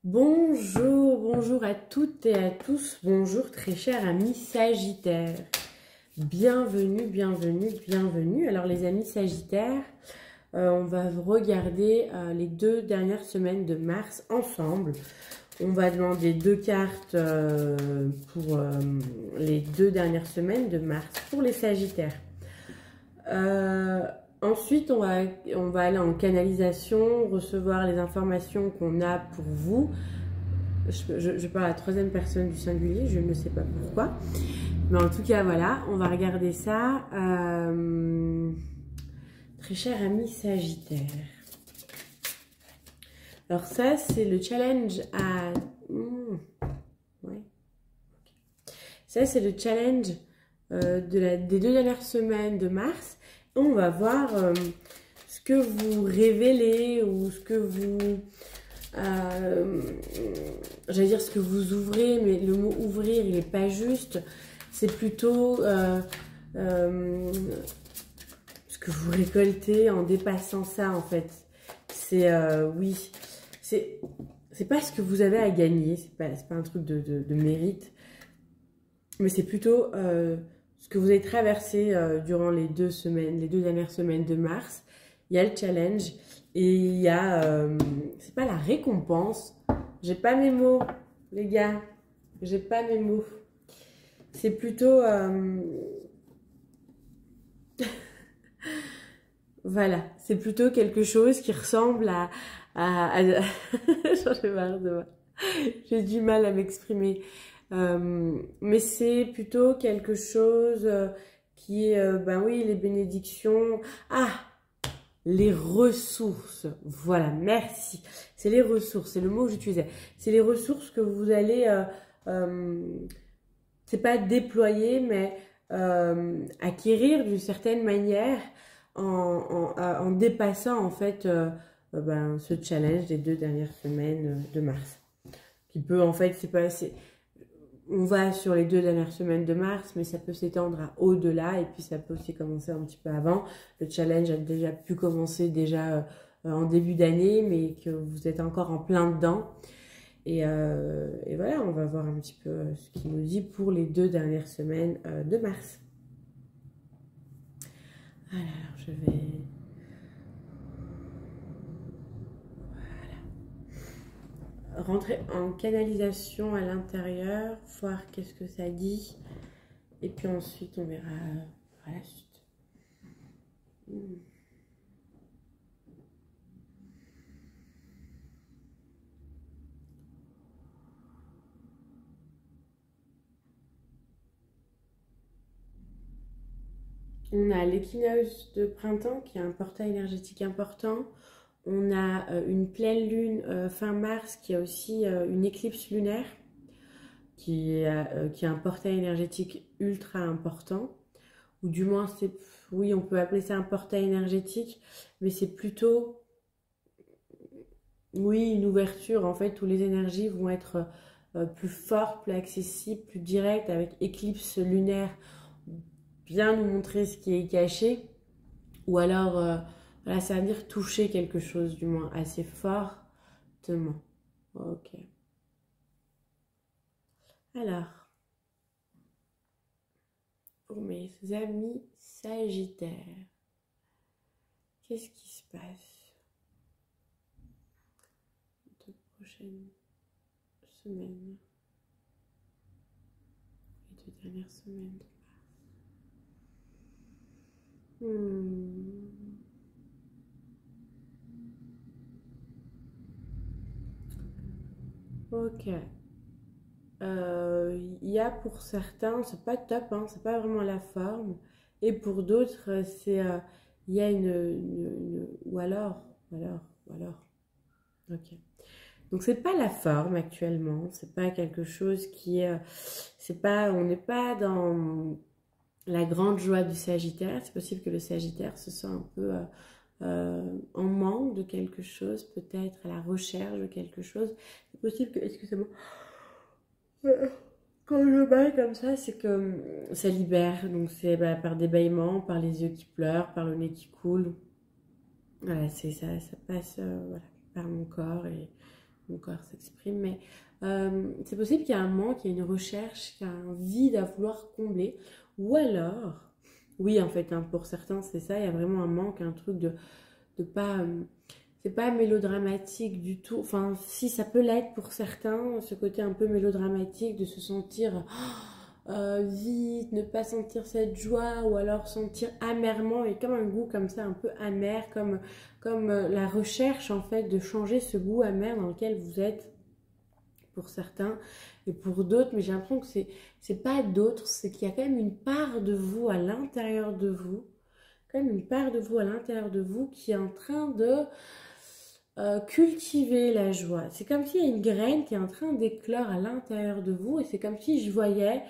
Bonjour, bonjour à toutes et à tous, bonjour très chers amis Sagittaires. Bienvenue, bienvenue, bienvenue. Alors les amis Sagittaires, on va regarder les 2 dernières semaines de Mars ensemble. On va demander 2 cartes pour les 2 dernières semaines de Mars pour les Sagittaires. Ensuite, on va aller en canalisation, recevoir les informations qu'on a pour vous. Je parle à la troisième personne du singulier, je ne sais pas pourquoi. Mais en tout cas, voilà, on va regarder ça. Très cher ami Sagittaire. Alors ça, c'est le challenge à... ouais. Ça, c'est le challenge des 2 dernières semaines de mars. On va voir ce que vous révélez ou ce que vous... j'allais dire ce que vous ouvrez, mais le mot ouvrir, il n'est pas juste. C'est plutôt ce que vous récoltez en dépassant ça, en fait. C'est, oui, c'est pas ce que vous avez à gagner, c'est pas un truc de mérite, mais c'est plutôt ce que vous avez traversé durant les 2 dernières semaines de mars. Il y a le challenge et il y a, c'est pas la récompense, j'ai pas mes mots, les gars, j'ai pas mes mots. C'est plutôt, voilà, c'est plutôt quelque chose qui ressemble j'en ai marre de moi. J'ai du mal à m'exprimer. Mais c'est plutôt quelque chose qui est, ben oui, les bénédictions. Ah, les ressources. Voilà, merci. C'est les ressources, c'est le mot que j'utilisais. C'est les ressources que vous allez, c'est pas déployer, mais acquérir d'une certaine manière en dépassant en fait ben, ce challenge des 2 dernières semaines de mars. Qui peut en fait, c'est pas, on va sur les 2 dernières semaines de mars, mais ça peut s'étendre à au-delà et puis ça peut aussi commencer un petit peu avant. Le challenge a déjà pu commencer déjà en début d'année, mais que vous êtes encore en plein dedans. Et voilà, on va voir un petit peu ce qu'il nous dit pour les 2 dernières semaines de mars. Alors, je vais... Voilà. Rentrer en canalisation à l'intérieur, voir qu'est-ce que ça dit. Et puis ensuite, on verra la suite. On a l'équinoxe de printemps qui est un portail énergétique important. On a une pleine lune fin mars qui a aussi une éclipse lunaire qui est un portail énergétique ultra important. Ou du moins, oui, on peut appeler ça un portail énergétique, mais c'est plutôt, oui, une ouverture en fait où les énergies vont être plus fortes, plus accessibles, plus directes avec éclipse lunaire. Bien nous montrer ce qui est caché, ou alors voilà, ça veut dire toucher quelque chose du moins assez fortement. Ok. Alors, pour mes amis Sagittaires, qu'est-ce qui se passe les 2 prochaines semaines, les 2 dernières semaines de mars? Ok. Il y a pour certains, c'est pas top, hein, c'est pas vraiment la forme. Et pour d'autres, c'est il y a ou alors. Ok. Donc c'est pas la forme actuellement, c'est pas quelque chose qui est, c'est pas, on n'est pas dans la grande joie du Sagittaire. C'est possible que le Sagittaire se sent un peu en manque de quelque chose, peut-être à la recherche de quelque chose. C'est possible que, excusez-moi, quand je baille comme ça, c'est que ça libère. Donc c'est par des bâillements, par les yeux qui pleurent, par le nez qui coule. Voilà, c'est ça, ça passe voilà, par mon corps et mon corps s'exprime, mais c'est possible qu'il y ait un manque, qu'il y ait une recherche, qu'il y a un vide à vouloir combler. Ou alors, oui, en fait, hein, pour certains, c'est ça, il y a vraiment un manque, un truc de pas... c'est pas mélodramatique du tout. Enfin, si, ça peut l'être pour certains, ce côté un peu mélodramatique de se sentir vite, ne pas sentir cette joie, ou alors sentir amèrement, et comme un goût comme ça, un peu amer, comme la recherche, en fait, de changer ce goût amer dans lequel vous êtes, pour certains, et pour d'autres, mais j'ai l'impression que c'est pas d'autres, c'est qu'il y a quand même une part de vous à l'intérieur de vous, quand même une part de vous à l'intérieur de vous qui est en train de cultiver la joie. C'est comme s'il y a une graine qui est en train d'éclore à l'intérieur de vous, et c'est comme si je voyais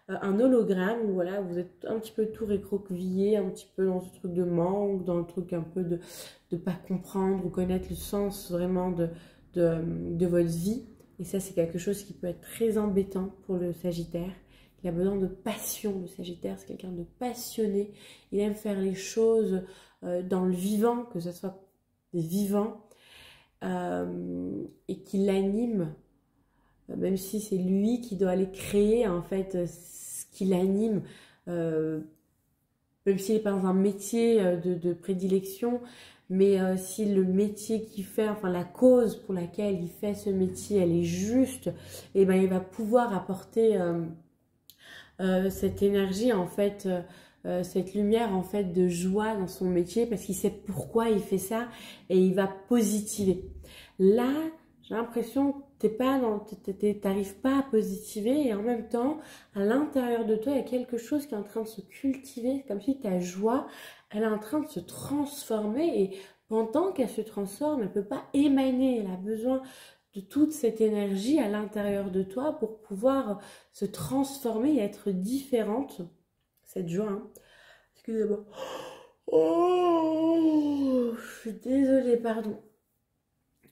un hologramme où voilà, vous êtes un petit peu tout récroquevillé, un petit peu dans ce truc de manque, dans le truc un peu de pas comprendre ou connaître le sens vraiment de votre vie. Et ça, c'est quelque chose qui peut être très embêtant pour le Sagittaire. Il a besoin de passion, le Sagittaire, c'est quelqu'un de passionné. Il aime faire les choses dans le vivant, que ce soit des vivants, et qui l'anime, même si c'est lui qui doit aller créer en fait ce qui l'anime, même s'il n'est pas dans un métier de prédilection, mais si le métier qu'il fait, enfin la cause pour laquelle il fait ce métier, elle est juste, et ben il va pouvoir apporter cette énergie en fait, cette lumière en fait de joie dans son métier, parce qu'il sait pourquoi il fait ça, et il va positiver. Là, j'ai l'impression que t'arrives pas à positiver, et en même temps, à l'intérieur de toi, il y a quelque chose qui est en train de se cultiver, comme si ta joie, elle est en train de se transformer, et pendant qu'elle se transforme, elle ne peut pas émaner, elle a besoin de toute cette énergie à l'intérieur de toi pour pouvoir se transformer et être différente. Cette joie, hein. Excusez-moi. Oh, je suis désolée, pardon.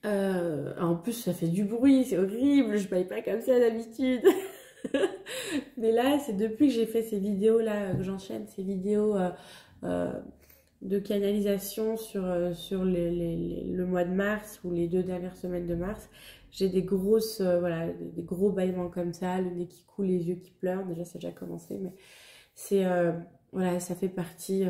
En plus, ça fait du bruit, c'est horrible, je paye pas comme ça d'habitude. Mais là, c'est depuis que j'ai fait ces vidéos-là, que j'enchaîne ces vidéos de canalisation sur le mois de mars ou les 2 dernières semaines de mars. J'ai des grosses, voilà, des gros bâillements comme ça, le nez qui coule, les yeux qui pleurent. Déjà, ça a déjà commencé, mais c'est, voilà, ça fait partie...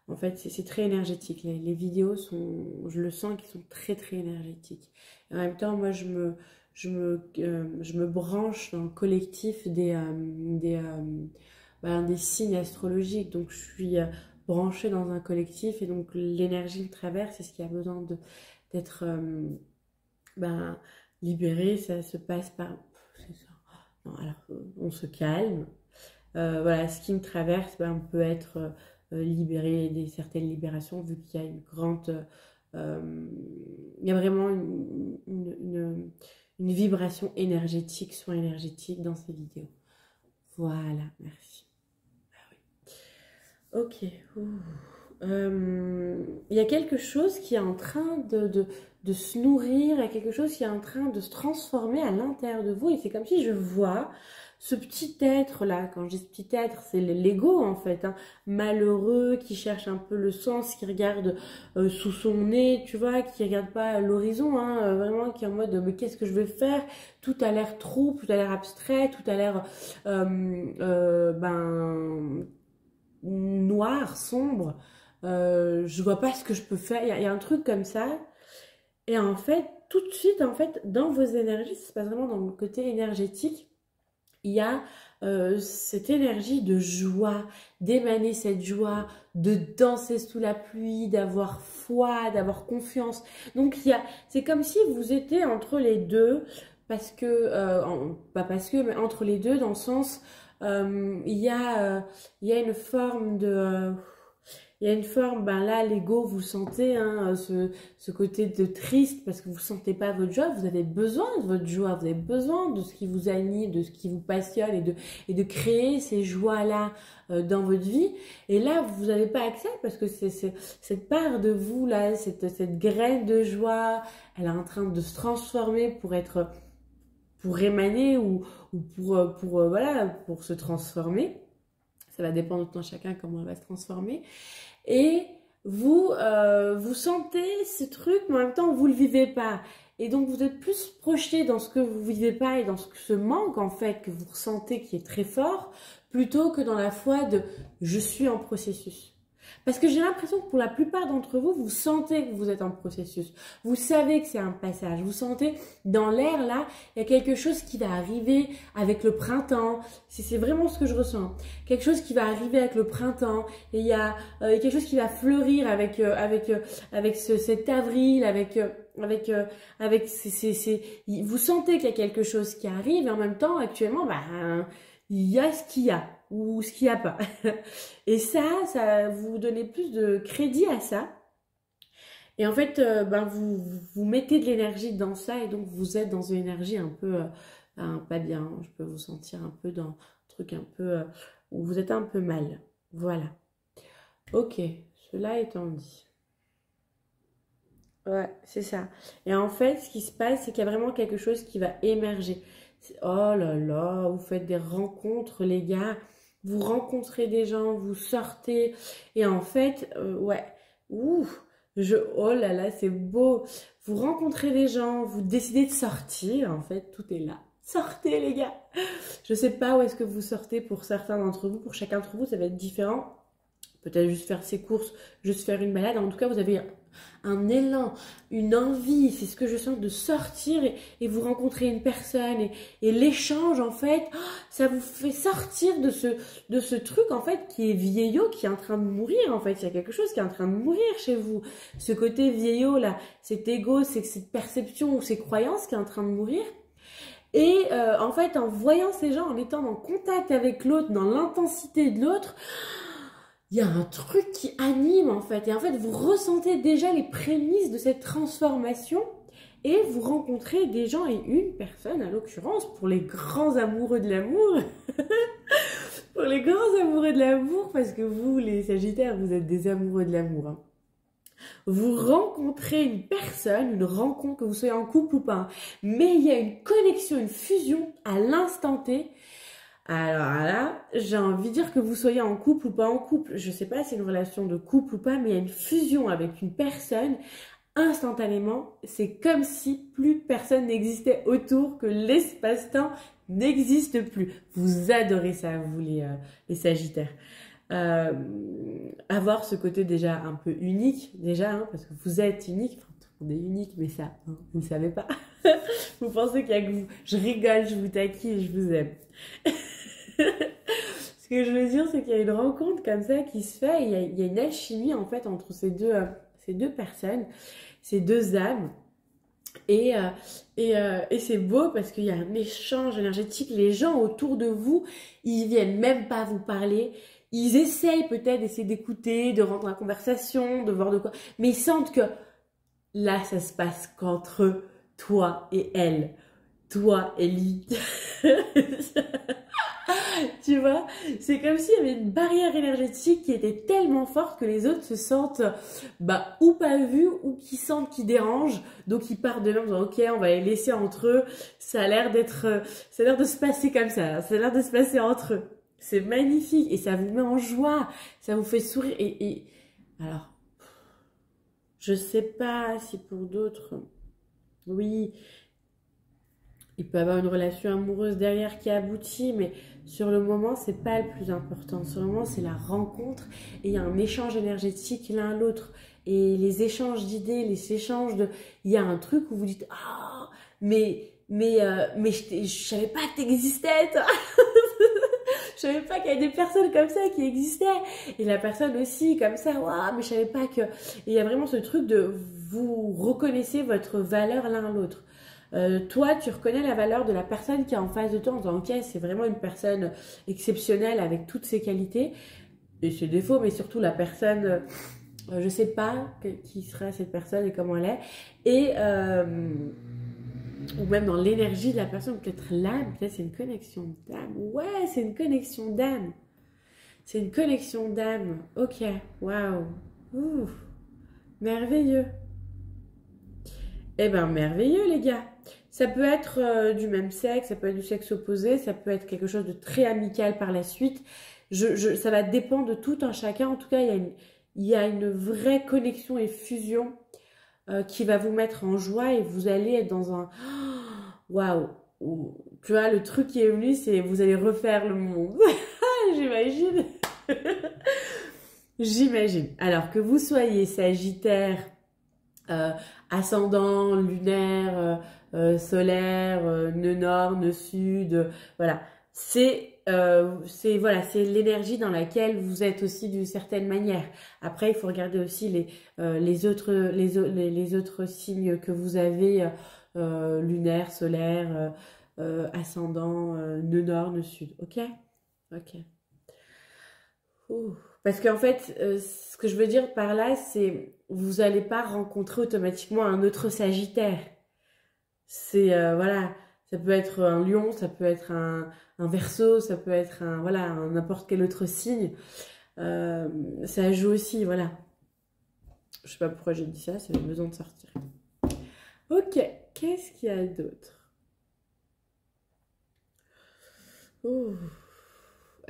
en fait, c'est très énergétique. Les vidéos sont, je le sens, qu'ils sont très très énergétiques. Et en même temps, moi, je me branche dans le collectif des signes astrologiques. Donc, je suis branchée dans un collectif, et donc l'énergie me traverse, c'est ce qui a besoin d'être libéré. Ça se passe par... C'est ça. Non, alors, on se calme. Voilà, ce qui me traverse, on peut être... libérer certaines libérations, vu qu'il y a une grande... il y a vraiment une vibration énergétique, soin énergétique dans ces vidéos. Voilà, merci. Ah oui. Ok. Il y a quelque chose qui est en train de se nourrir, il y a quelque chose qui est en train de se transformer à l'intérieur de vous, et c'est comme si je vois ce petit être là. Quand je dis ce petit être, c'est l'ego en fait, hein, malheureux, qui cherche un peu le sens, qui regarde sous son nez, tu vois, qui regarde pas l'horizon, hein, vraiment, qui est en mode mais qu'est-ce que je vais faire, tout a l'air trou, tout a l'air abstrait, tout a l'air noir, sombre, je vois pas ce que je peux faire, il y a un truc comme ça. Et en fait, tout de suite, en fait, dans vos énergies, ça se passe vraiment dans le côté énergétique, il y a cette énergie de joie, d'émaner cette joie, de danser sous la pluie, d'avoir foi, d'avoir confiance. Donc, c'est comme si vous étiez entre les deux, parce que, pas parce que, mais entre les deux, dans le sens, il y a une forme de... il y a une forme, là, l'ego, vous sentez, hein, ce côté de triste, parce que vous ne sentez pas votre joie. Vous avez besoin de votre joie, vous avez besoin de ce qui vous anime, de ce qui vous passionne, et de créer ces joies-là dans votre vie. Et là, vous n'avez pas accès, parce que c'est cette part de vous, là, cette graine de joie, elle est en train de se transformer pour émaner, ou voilà, pour se transformer. Ça va dépendre de chacun comment elle va se transformer. Et vous sentez ce truc, mais en même temps, vous ne le vivez pas. Et donc, vous êtes plus projeté dans ce que vous vivez pas et dans ce manque, en fait, que vous ressentez qui est très fort, plutôt que dans la foi de « je suis en processus ». Parce que j'ai l'impression que pour la plupart d'entre vous, vous sentez que vous êtes en processus. Vous savez que c'est un passage. Vous sentez dans l'air, là, il y a quelque chose qui va arriver avec le printemps. C'est vraiment ce que je ressens. Quelque chose qui va arriver avec le printemps. Et il y a quelque chose qui va fleurir avec cet avril, vous sentez qu'il y a quelque chose qui arrive. Et en même temps, actuellement, il y a ce qu'il y a ou ce qu'il n'y a pas. Et ça vous donnez plus de crédit à ça. Et en fait, vous mettez de l'énergie dans ça et donc vous êtes dans une énergie un peu pas bien. Je peux vous sentir un peu dans un truc un peu où vous êtes un peu mal. Voilà. Ok, cela étant dit. Ouais, c'est ça. Et en fait, ce qui se passe, c'est qu'il y a vraiment quelque chose qui va émerger. Oh là là, vous faites des rencontres, les gars. Vous rencontrez des gens, vous sortez. Et en fait, ouais, oh là là, c'est beau. Vous rencontrez des gens, vous décidez de sortir. En fait, tout est là. Sortez, les gars. Je sais pas où est-ce que vous sortez pour certains d'entre vous. Pour chacun d'entre vous, ça va être différent. Peut-être juste faire ses courses, juste faire une balade. En tout cas, vous avez un élan, une envie, c'est ce que je sens, de sortir et vous rencontrer une personne. Et l'échange, en fait, ça vous fait sortir de ce truc, en fait, qui est vieillot, qui est en train de mourir, en fait. Il y a quelque chose qui est en train de mourir chez vous. Ce côté vieillot, là, cet ego, c'est cette perception ou ces croyances qui est en train de mourir. Et en fait, en voyant ces gens, en étant en contact avec l'autre, dans l'intensité de l'autre, il y a un truc qui anime en fait. Et en fait, vous ressentez déjà les prémices de cette transformation et vous rencontrez des gens et une personne, à l'occurrence, pour les grands amoureux de l'amour. Pour les grands amoureux de l'amour, parce que vous, les Sagittaires, vous êtes des amoureux de l'amour. Hein. Vous rencontrez une personne, une rencontre, que vous soyez en couple ou pas. Mais il y a une connexion, une fusion à l'instant T. Alors là, j'ai envie de dire que vous soyez en couple ou pas en couple. Je sais pas si c'est une relation de couple ou pas, mais il y a une fusion avec une personne. Instantanément, c'est comme si plus personne n'existait autour, que l'espace-temps n'existe plus. Vous adorez ça, vous les Sagittaires. Avoir ce côté déjà un peu unique, déjà, hein, parce que vous êtes unique. Enfin, tout le monde est unique, mais ça, hein, vous ne savez pas. Vous pensez qu'il y a que vous. Je rigole, je vous taquine, je vous aime. Ce que je veux dire, c'est qu'il y a une rencontre comme ça qui se fait. Il y a une alchimie en fait entre ces deux personnes, ces deux âmes. Et c'est beau parce qu'il y a un échange énergétique. Les gens autour de vous, ils viennent même pas vous parler. Ils essayent peut-être d'essayer d'écouter, de rendre la conversation, de voir de quoi. Mais ils sentent que là, ça se passe qu'entre toi et elle. Toi, Ellie. Tu vois, c'est comme s'il y avait une barrière énergétique qui était tellement forte que les autres se sentent ou pas vus ou qui sentent qu'ils dérangent. Donc ils partent de même en disant ok, on va les laisser entre eux. Ça a l'air de se passer comme ça. Ça a l'air de se passer entre eux. C'est magnifique et ça vous met en joie, ça vous fait sourire. Et alors, je sais pas si pour d'autres, oui. Il peut y avoir une relation amoureuse derrière qui aboutit, mais sur le moment, c'est pas le plus important. Sur le moment, c'est la rencontre et il y a un échange énergétique l'un à l'autre. Et les échanges d'idées, les échanges de... Il y a un truc où vous dites « Ah, mais je savais pas que t'existais, toi !» Je savais pas qu'il y avait des personnes comme ça qui existaient. Et la personne aussi, comme ça, waouh, mais je savais pas que... Et il y a vraiment ce truc de vous reconnaissez votre valeur l'un à l'autre. Toi, tu reconnais la valeur de la personne qui est en face de toi en disant ok, c'est vraiment une personne exceptionnelle avec toutes ses qualités et ses défauts, mais surtout la personne, je sais pas qui sera cette personne et comment elle est, et ou même dans l'énergie de la personne, peut-être l'âme, peut-être c'est une connexion d'âme. Ouais, c'est une connexion d'âme. C'est une connexion d'âme. Ok, waouh, merveilleux. Eh ben merveilleux les gars. Ça peut être du même sexe, ça peut être du sexe opposé, ça peut être quelque chose de très amical par la suite. Ça va dépendre de tout un chacun. En tout cas, il y a une vraie connexion et fusion qui va vous mettre en joie et vous allez être dans un waouh. Tu vois, le truc qui est venu, c'est vous allez refaire le monde. J'imagine. J'imagine. Alors que vous soyez Sagittaire, ascendant, lunaire, solaire, nœud nord, nœud sud, voilà. Voilà, c'est l'énergie dans laquelle vous êtes aussi d'une certaine manière. Après, il faut regarder aussi les autres signes que vous avez, lunaire, solaire, ascendant, nœud nord, nœud sud. Ok? Ok. Ouh. Parce qu'en fait, ce que je veux dire par là, c'est vous n'allez pas rencontrer automatiquement un autre Sagittaire. C'est voilà, ça peut être un Lion, ça peut être un Verseau, ça peut être voilà, n'importe quel autre signe. Ça joue aussi, voilà. Je sais pas pourquoi j'ai dit ça, ça avait besoin de sortir. Ok, qu'est-ce qu'il y a d'autre? Ouh.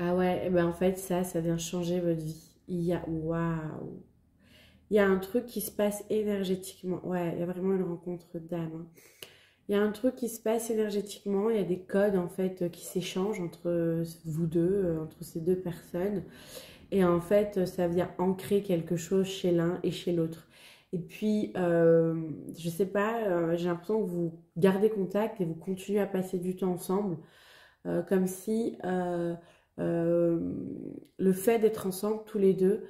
Ah ouais, eh ben en fait, ça vient changer votre vie. Waouh! Il y a un truc qui se passe énergétiquement. Ouais, il y a vraiment une rencontre d'âme. Hein. Il y a un truc qui se passe énergétiquement. Il y a des codes, en fait, qui s'échangent entre vous deux, entre ces deux personnes. Et en fait, ça vient ancrer quelque chose chez l'un et chez l'autre. Et puis, je sais pas, j'ai l'impression que vous gardez contact et vous continuez à passer du temps ensemble. Comme si le fait d'être ensemble tous les deux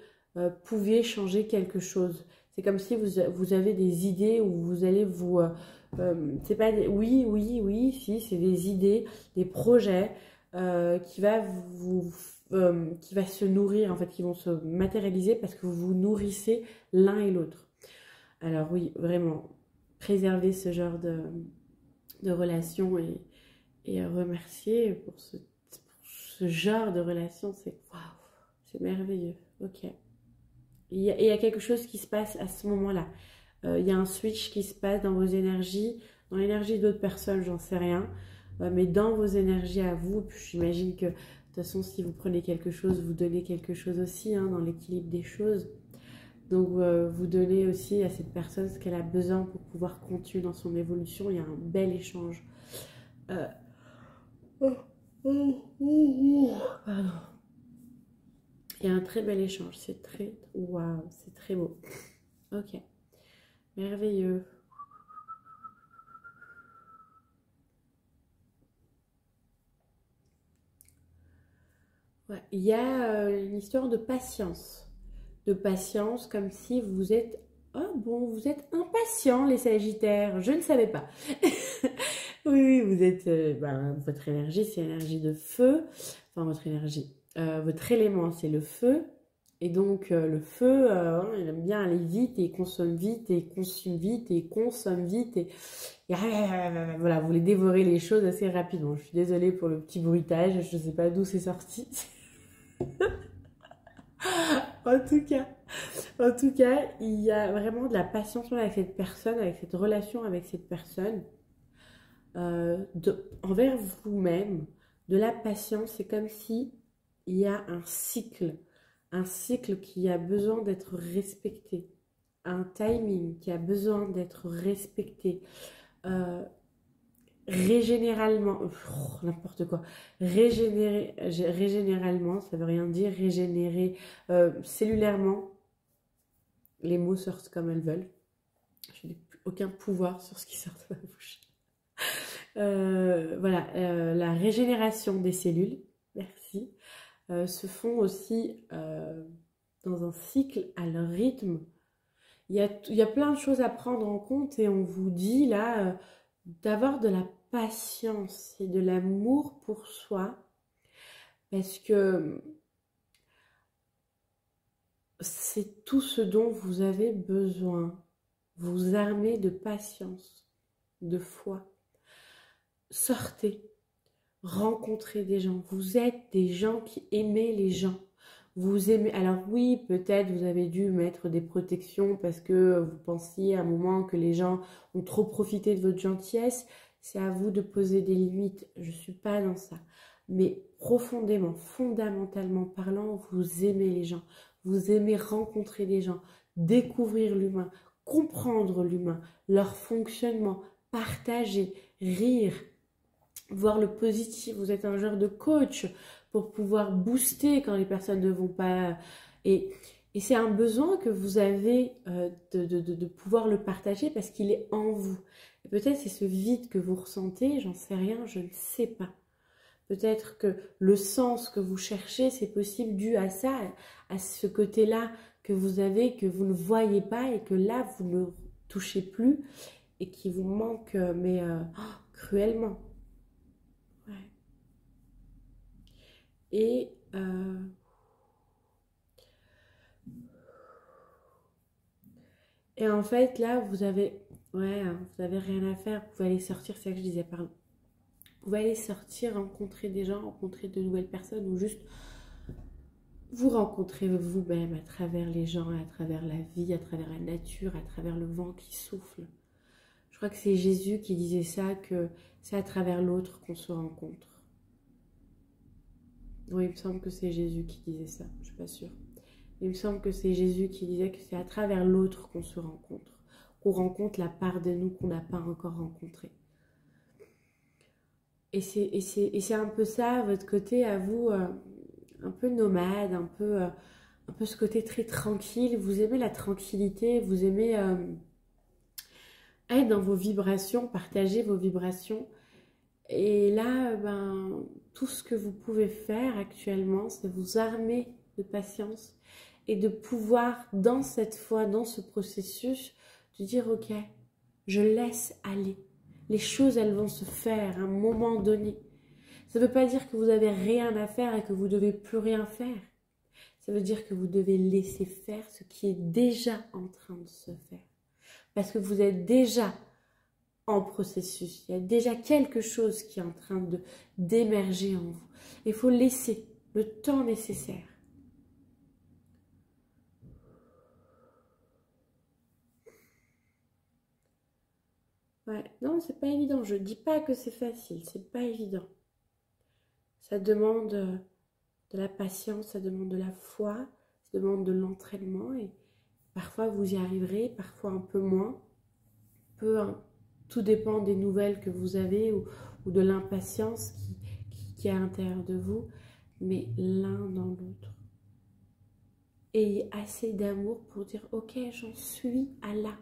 pouvait changer quelque chose. C'est comme si vous avez des idées où vous allez vous... c'est pas des, oui, si, c'est des idées, des projets qui va se nourrir, en fait, qui vont se matérialiser parce que vous vous nourrissez l'un et l'autre. Alors oui, vraiment, préserver ce genre de relation et remercier pour ce genre de relation, c'est waouh, c'est merveilleux. Ok. Il y a quelque chose qui se passe à ce moment-là. Il y a un switch qui se passe dans vos énergies, dans l'énergie d'autres personnes, j'en sais rien, mais dans vos énergies à vous. Puis j'imagine que de toute façon, si vous prenez quelque chose, vous donnez quelque chose aussi, hein, dans l'équilibre des choses. Donc vous donnez aussi à cette personne ce qu'elle a besoin pour pouvoir continuer dans son évolution. Il y a un bel échange. Pardon. Il y a un très bel échange. C'est très... Waouh, c'est très beau. Ok. Merveilleux. Ouais. Il y a une histoire de patience. De patience, comme si vous êtes... Oh bon, vous êtes impatients, les Sagittaires. Je ne savais pas. Oui, vous êtes... votre énergie, c'est l'énergie de feu. Enfin, votre énergie. Votre élément, c'est le feu. Et donc, le feu, il aime bien aller vite, et il consomme vite, et il consomme vite, et il consomme vite, et voilà, vous voulez dévorer les choses assez rapidement. Je suis désolée pour le petit bruitage, je ne sais pas d'où c'est sorti. En tout cas, il y a vraiment de la patience avec cette personne, avec cette relation avec cette personne, envers vous-même, de la patience. C'est comme si il y a un cycle qui a besoin d'être respecté, un timing qui a besoin d'être respecté. Régénéralement, n'importe quoi, régénéralement, ça veut rien dire, régénérer cellulairement, les mots sortent comme elles veulent, je n'ai aucun pouvoir sur ce qui sort de ma bouche. Voilà, la régénération des cellules, merci, se font aussi dans un cycle à leur rythme. Il y a plein de choses à prendre en compte et on vous dit là d'avoir de la patience et de l'amour pour soi parce que c'est tout ce dont vous avez besoin. Vous armez de patience, de foi. Sortez, rencontrez des gens. Vous êtes des gens qui aimez les gens. Vous aimez, alors oui, peut-être vous avez dû mettre des protections parce que vous pensiez à un moment que les gens ont trop profité de votre gentillesse. C'est à vous de poser des limites. Je ne suis pas dans ça. Mais profondément, fondamentalement parlant, vous aimez les gens. Vous aimez rencontrer des gens, découvrir l'humain, comprendre l'humain, leur fonctionnement, partager, rire, voir le positif. Vous êtes un genre de coach pour pouvoir booster quand les personnes ne vont pas. Et c'est un besoin que vous avez de pouvoir le partager parce qu'il est en vous. Et peut-être c'est ce vide que vous ressentez, j'en sais rien, je ne sais pas. Peut-être que le sens que vous cherchez, c'est possible dû à ça, à ce côté-là que vous avez, que vous ne voyez pas et que là, vous ne touchez plus et qui vous manque, mais cruellement. Ouais. Et en fait, là, vous avez rien à faire. Vous pouvez aller sortir, c'est ça que je disais, pardon. Vous pouvez aller sortir, rencontrer des gens, rencontrer de nouvelles personnes ou juste vous rencontrer vous-même à travers les gens, à travers la vie, à travers la nature, à travers le vent qui souffle. Je crois que c'est Jésus qui disait ça, que c'est à travers l'autre qu'on se rencontre. Oui, il me semble que c'est Jésus qui disait ça, je ne suis pas sûre. Il me semble que c'est Jésus qui disait que c'est à travers l'autre qu'on se rencontre, qu'on rencontre la part de nous qu'on n'a pas encore rencontrée. Et c'est un peu ça, votre côté à vous, un peu nomade, un peu ce côté très tranquille. Vous aimez la tranquillité, vous aimez être dans vos vibrations, partager vos vibrations. Et là, tout ce que vous pouvez faire actuellement, c'est vous armer de patience et de pouvoir, dans cette foi, dans ce processus, de dire « Ok, je laisse aller. Les choses, elles vont se faire à un moment donné. » Ça ne veut pas dire que vous n'avez rien à faire et que vous ne devez plus rien faire. Ça veut dire que vous devez laisser faire ce qui est déjà en train de se faire. Parce que vous êtes déjà en processus. Il y a déjà quelque chose qui est en train d'émerger en vous. Il faut laisser le temps nécessaire. Ouais, non, c'est pas évident. Je dis pas que c'est facile, c'est pas évident. Ça demande de la patience, ça demande de la foi, ça demande de l'entraînement et parfois vous y arriverez, parfois un peu moins. Tout dépend des nouvelles que vous avez ou de l'impatience qui est à l'intérieur de vous, mais l'un dans l'autre. Ayez assez d'amour pour dire « Ok, j'en suis à là.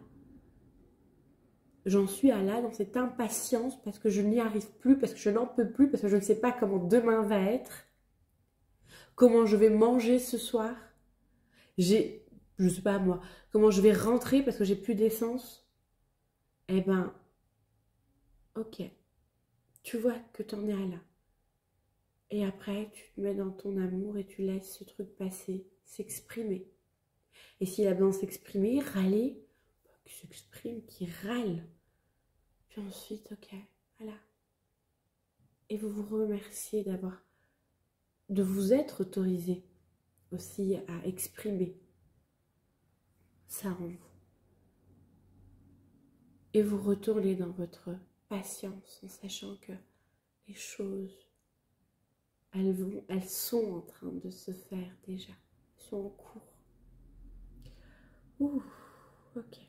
J'en suis à là dans cette impatience parce que je n'y arrive plus, parce que je n'en peux plus, parce que je ne sais pas comment demain va être, comment je vais manger ce soir, je ne sais pas moi, comment je vais rentrer parce que j'ai plus d'essence. » Eh ben, ok, tu vois que tu en es à là. Et après, tu te mets dans ton amour et tu laisses ce truc passer, s'exprimer. Et s'il a besoin de s'exprimer, râler, qu'il s'exprime, qu'il râle. Puis ensuite, ok, voilà. Et vous vous remerciez de vous être autorisé aussi à exprimer ça en vous. Et vous retournez dans votre patience en sachant que les choses, elles sont en train de se faire déjà. Elles sont en cours. Ouh, ok.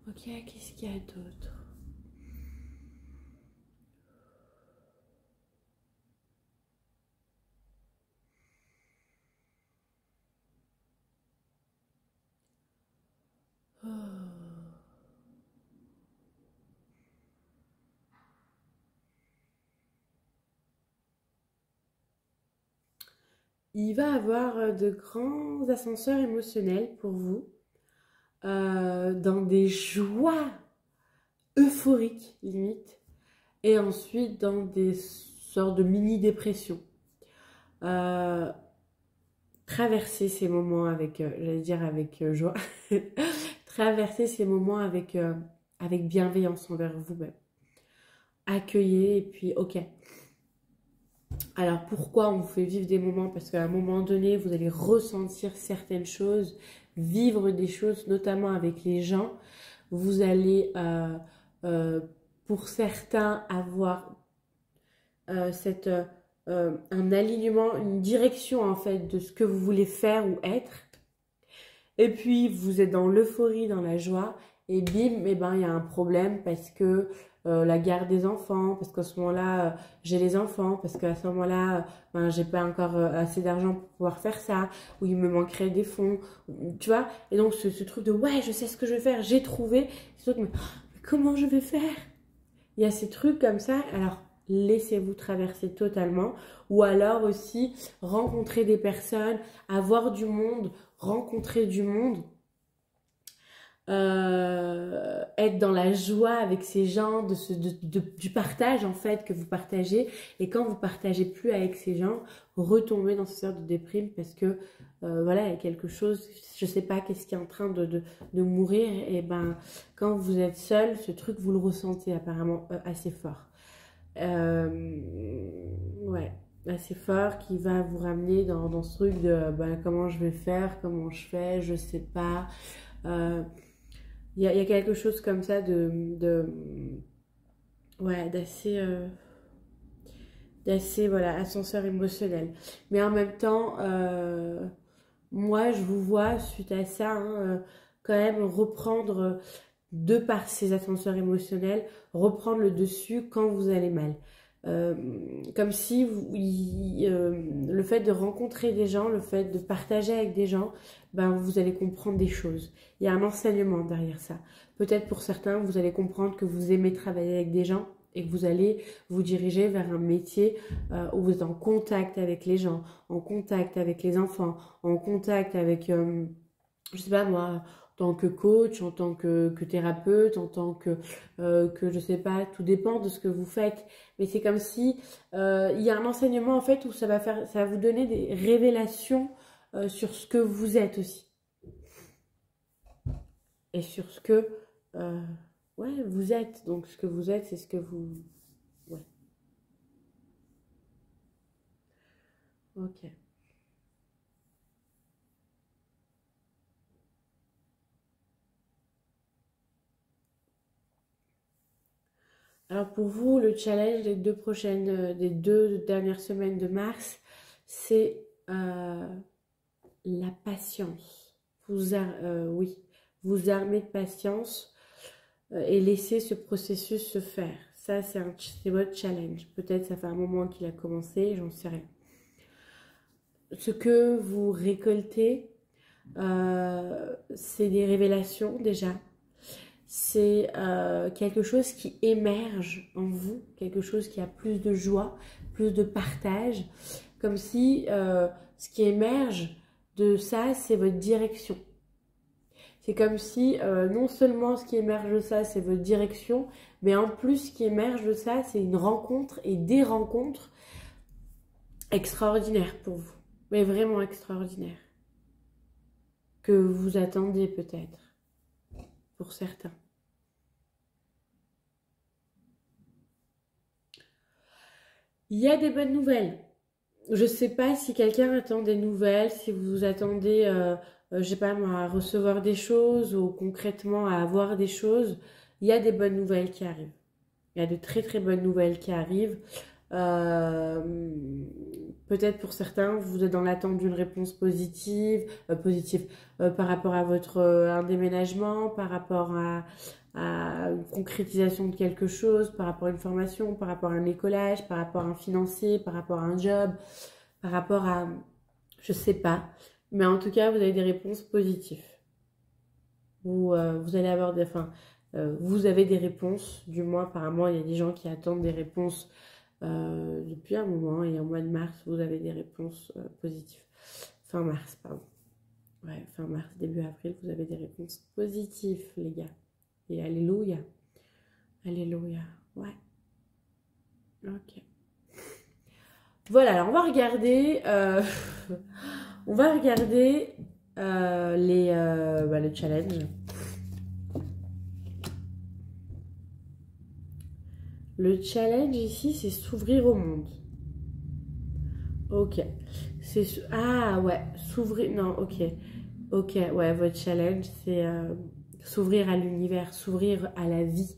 Ok, qu'est-ce qu'il y a d'autre? Oh. Il va y avoir de grands ascenseurs émotionnels pour vous, dans des joies euphoriques limite, et ensuite dans des sortes de mini-dépressions. Traverser ces moments avec, j'allais dire avec joie, traverser ces moments avec bienveillance envers vous-même. Accueillez et puis ok. Alors pourquoi on vous fait vivre des moments? Parce qu'à un moment donné, vous allez ressentir certaines choses, vivre des choses, notamment avec les gens. Vous allez, pour certains, avoir un alignement, une direction en fait de ce que vous voulez faire ou être. Et puis, vous êtes dans l'euphorie, dans la joie, et bim, eh ben, il y a un problème parce que la garde des enfants, parce qu'à ce moment-là, j'ai les enfants, parce qu'à ce moment-là, ben, j'ai pas encore assez d'argent pour pouvoir faire ça, ou il me manquerait des fonds, tu vois. Et donc, ce truc de, ouais, je sais ce que je vais faire, j'ai trouvé, ce truc, mais comment je vais faire? Il y a ces trucs comme ça, alors laissez-vous traverser totalement, ou alors aussi rencontrer des personnes, avoir du monde, rencontrer du monde, être dans la joie avec ces gens, du partage en fait que vous partagez, et quand vous partagez plus avec ces gens, retomber dans ce sorte de déprime parce que voilà, il y a quelque chose, je sais pas qu'est-ce qui est en train de mourir, et ben quand vous êtes seul, ce truc vous le ressentez apparemment assez fort. Ouais, assez fort, qui va vous ramener dans ce truc de ben, comment je vais faire, comment je fais, je sais pas. Il y a quelque chose comme ça ouais, d'assez voilà, ascenseur émotionnel. Mais en même temps, moi je vous vois suite à ça, hein, quand même reprendre, de par ces ascenseurs émotionnels, reprendre le dessus quand vous allez mal. Euh, Comme si le fait de rencontrer des gens, le fait de partager avec des gens, ben, vous allez comprendre des choses. Il y a un enseignement derrière ça. Peut-être pour certains, vous allez comprendre que vous aimez travailler avec des gens et que vous allez vous diriger vers un métier où vous êtes en contact avec les gens, en contact avec les enfants, en contact avec, je sais pas moi, en tant que coach, en tant que thérapeute, en tant que je sais pas, tout dépend de ce que vous faites. Mais c'est comme si il y a un enseignement en fait où ça va vous donner des révélations sur ce que vous êtes aussi. Et sur ce que euh, ouais, vous êtes. Donc ce que vous êtes, c'est ce que vous... Ouais. Ok. Alors pour vous, le challenge des 2 dernières semaines de mars, c'est la patience. Oui, vous armer de patience et laisser ce processus se faire. Ça, c'est votre challenge. Peut-être ça fait un moment qu'il a commencé, j'en sais rien. Ce que vous récoltez, c'est des révélations déjà. C'est quelque chose qui émerge en vous, quelque chose qui a plus de joie, plus de partage, comme si ce qui émerge de ça, c'est votre direction. C'est comme si non seulement ce qui émerge de ça, c'est votre direction, mais en plus ce qui émerge de ça, c'est une rencontre et des rencontres extraordinaires pour vous, mais vraiment extraordinaires, que vous attendez peut-être, pour certains. Il y a des bonnes nouvelles. Je ne sais pas si quelqu'un attend des nouvelles, si vous attendez, je sais pas moi, à recevoir des choses ou concrètement à avoir des choses. Il y a des bonnes nouvelles qui arrivent. Il y a de très très bonnes nouvelles qui arrivent. Euh, Peut-être pour certains, vous êtes dans l'attente d'une réponse positive par rapport à votre un déménagement, par rapport à une concrétisation de quelque chose, par rapport à une formation, par rapport à un écolage, par rapport à un financier, par rapport à un job, par rapport à, je sais pas, mais en tout cas, vous avez des réponses positives. Vous allez avoir vous avez des réponses, du moins apparemment, il y a des gens qui attendent des réponses depuis un moment, et en mois de mars, vous avez des réponses positives. Fin mars, pardon. Ouais, fin mars, début avril, vous avez des réponses positives, les gars. Et alléluia. Alléluia. Ouais. Ok. Voilà, alors on va regarder, on va regarder le challenge. Le challenge ici, c'est s'ouvrir au monde. Ok. Ah ouais, s'ouvrir. Non, ok. Ok, ouais, votre challenge, c'est s'ouvrir à l'univers, s'ouvrir à la vie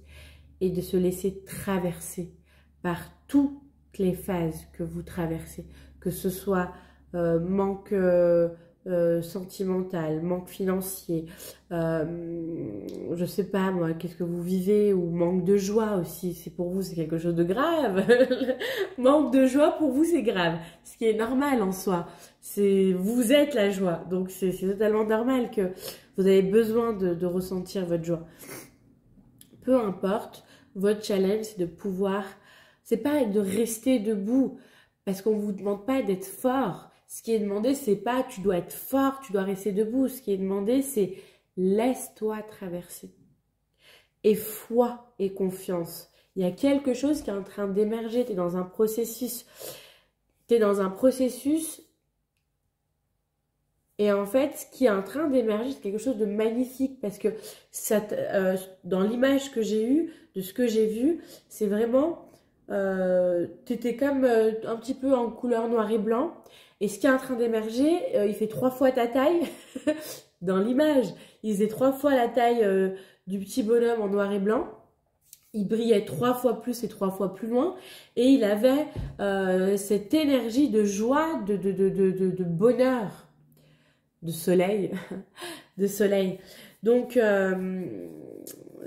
et de se laisser traverser par toutes les phases que vous traversez. Que ce soit manque sentimental, manque financier, je sais pas moi, qu'est-ce que vous vivez, ou manque de joie aussi, c'est pour vous, c'est quelque chose de grave. Manque de joie, pour vous, c'est grave, ce qui est normal en soi. Vous êtes la joie, donc c'est totalement normal que vous avez besoin de ressentir votre joie. Peu importe, votre challenge, c'est de pouvoir, c'est pas de rester debout, parce qu'on vous demande pas d'être fort. Ce qui est demandé, c'est pas tu dois être fort, tu dois rester debout. Ce qui est demandé, c'est laisse-toi traverser. Et foi et confiance. Il y a quelque chose qui est en train d'émerger. Tu es dans un processus. Tu es dans un processus. Et en fait, ce qui est en train d'émerger, c'est quelque chose de magnifique. Parce que ça, dans l'image que j'ai eue, de ce que j'ai vu, c'est vraiment... tu étais comme un petit peu en couleur noir et blanc. Et ce qui est en train d'émerger, il fait 3 fois ta taille. Dans l'image, il faisait 3 fois la taille du petit bonhomme en noir et blanc. Il brillait 3 fois plus et 3 fois plus loin. Et il avait cette énergie de joie, de bonheur, de soleil. De soleil. Donc,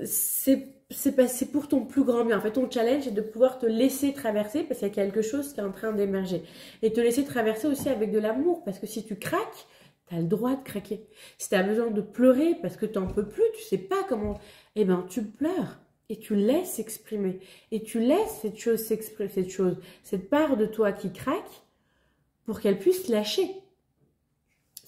c'est pour ton plus grand bien. En fait, ton challenge est de pouvoir te laisser traverser parce qu'il y a quelque chose qui est en train d'émerger. Et te laisser traverser aussi avec de l'amour. Parce que si tu craques, tu as le droit de craquer. Si tu as besoin de pleurer parce que tu n'en peux plus, tu sais pas comment, eh ben, tu pleures. Et tu laisses s'exprimer. Et tu laisses cette chose s'exprimer, cette part de toi qui craque pour qu'elle puisse lâcher.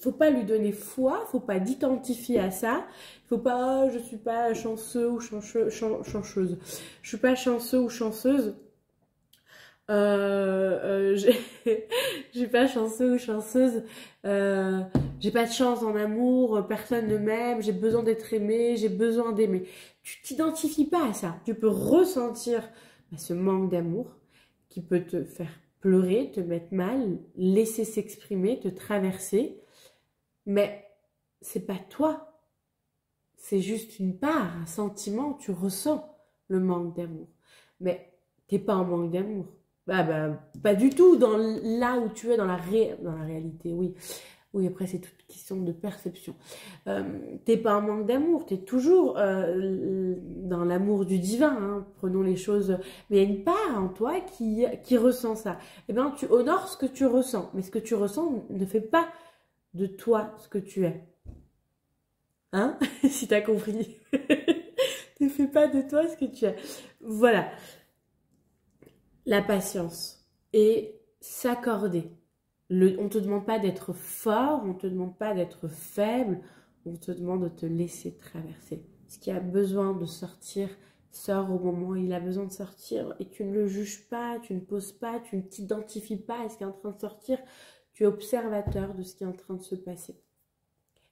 Faut pas lui donner foi, faut pas t'identifier à ça. Faut pas, je suis pas chanceux ou chanceuse. Je suis pas chanceux ou chanceuse. J'ai pas chanceux ou chanceuse. J'ai pas de chance en amour. Personne ne m'aime. J'ai besoin d'être aimé. J'ai besoin d'aimer. Tu t'identifies pas à ça. Tu peux ressentir ce manque d'amour qui peut te faire pleurer, te mettre mal, laisser s'exprimer, te traverser. Mais c'est pas toi, c'est juste une part, un sentiment, tu ressens le manque d'amour. Mais t'es pas en manque d'amour. Pas du tout dans là où tu es, dans la réalité, oui. Oui, après c'est toute question de perception. T'es pas en manque d'amour, t'es toujours dans l'amour du divin, hein, prenons les choses. Mais il y a une part en toi qui ressent ça. Eh bien, tu honores ce que tu ressens, mais ce que tu ressens ne fait pas de toi ce que tu es. Hein? Si t'as compris. Ne fais pas de toi ce que tu es. Voilà. La patience. Et s'accorder. On ne te demande pas d'être fort, on ne te demande pas d'être faible, on te demande de te laisser traverser. Ce qui a besoin de sortir, sort au moment où il a besoin de sortir. Et tu ne le juges pas, tu ne poses pas, tu ne t'identifies pas à ce qui est en train de sortir. Tu es observateur de ce qui est en train de se passer.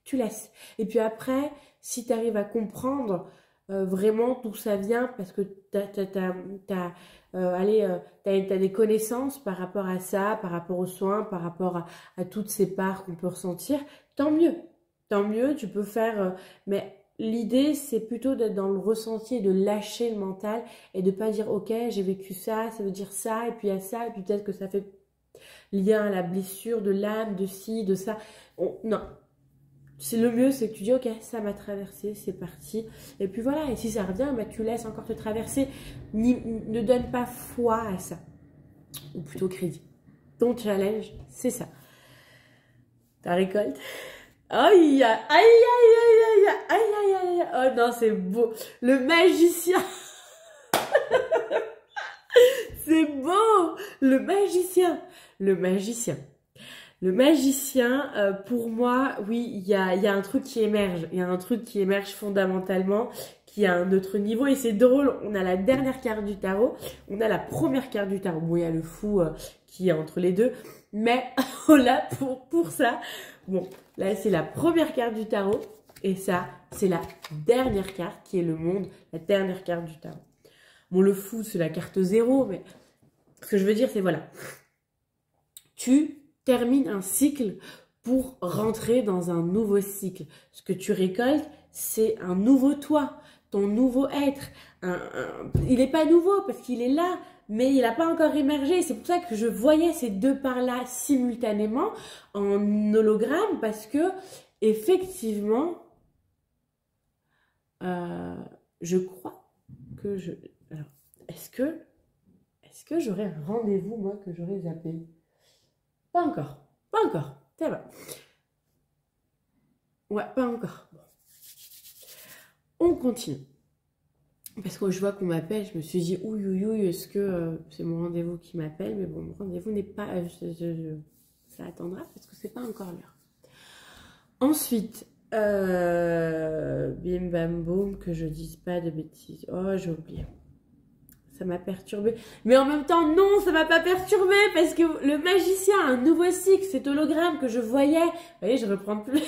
Tu laisses. Et puis après, si tu arrives à comprendre vraiment d'où ça vient, parce que tu as des connaissances par rapport à ça, par rapport aux soins, par rapport à toutes ces parts qu'on peut ressentir, tant mieux. Tant mieux, tu peux faire... mais l'idée, c'est plutôt d'être dans le ressenti et de lâcher le mental et de ne pas dire « Ok, j'ai vécu ça, ça veut dire ça, et puis il y a ça, et puis peut-être que ça fait... » lien à la blessure de l'âme, de ci, de ça. Non. C'est le mieux, c'est que tu dis, ok, ça m'a traversé, c'est parti. Et puis voilà, et si ça revient, bah, tu laisses encore te traverser. Ne donne pas foi à ça. Ou plutôt crédit. Ton challenge, c'est ça. Ta récolte. Aïe, aïe, aïe, aïe, aïe, aïe, aïe, aïe. Oh non, c'est beau. Le magicien. C'est beau. Le magicien. Le magicien. Le magicien, pour moi, oui, il y a un truc qui émerge. Il y a un truc qui émerge fondamentalement, qui a un autre niveau. Et c'est drôle, on a la dernière carte du tarot, on a la première carte du tarot. Bon, il y a le fou qui est entre les deux. Mais là, pour ça, bon, là, c'est la première carte du tarot. Et ça, c'est la dernière carte qui est le monde, la dernière carte du tarot. Bon, le fou, c'est la carte 0, mais ce que je veux dire, c'est voilà. Tu termine un cycle pour rentrer dans un nouveau cycle. Ce que tu récoltes, c'est un nouveau toi, ton nouveau être. Il n'est pas nouveau parce qu'il est là, mais il n'a pas encore émergé. C'est pour ça que je voyais ces deux parts-là simultanément en hologramme, parce que effectivement, je crois que je... Alors, est-ce que j'aurai un rendez-vous, moi, que j'aurais zappé? Pas encore. Pas encore. Ça va. Ouais, pas encore. Bon. On continue. Parce que je vois qu'on m'appelle, je me suis dit, ouïe, ouïe, ouïe, est-ce que c'est mon rendez-vous qui m'appelle? Mais bon, mon rendez-vous n'est pas... ça attendra parce que c'est pas encore l'heure. Ensuite, bim bam boum, que je dise pas de bêtises. Oh, j'ai oublié. Ça m'a perturbée. Mais en même temps, non, ça m'a pas perturbée parce que le magicien a un nouveau cycle, cet hologramme que je voyais. Vous voyez, je reprends plus.